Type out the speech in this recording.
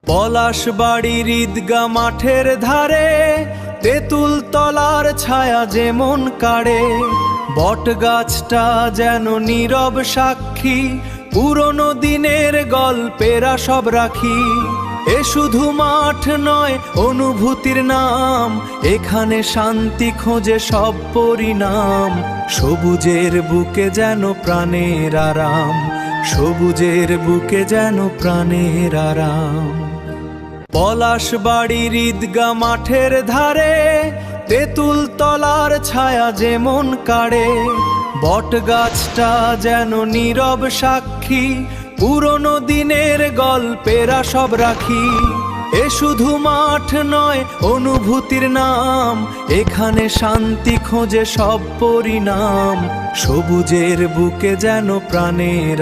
পলাশবাড়ির ঈদগাঁ মাঠের ধারে তেঁতুল তলার ছায়া যেমন কাড়ে, বট গাছটা যেন নীরব সাক্ষী, পুরনো দিনের গল্পেরা সব রাখি। এ শুধু মাঠ নয়, অনুভূতির নাম, এখানে শান্তি খোঁজে সব পরিণাম। সবুজের বুকে যেন প্রাণের আরাম, সবুজের বুকে যেন প্রাণের আরাম। পলাশবাড়ির ঈদগাঁ মাঠের ধারে তেঁতুল তলার ছায়া যেমন কাড়ে, বট গাছটা যেন নীরব সাক্ষী, পুরনো দিনের গল্পেরা সব রাখি। এ শুধু মাঠ নয়, অনুভূতির নাম, এখানে শান্তি খোঁজে সব পরিণাম। সবুজের বুকে যেন প্রাণের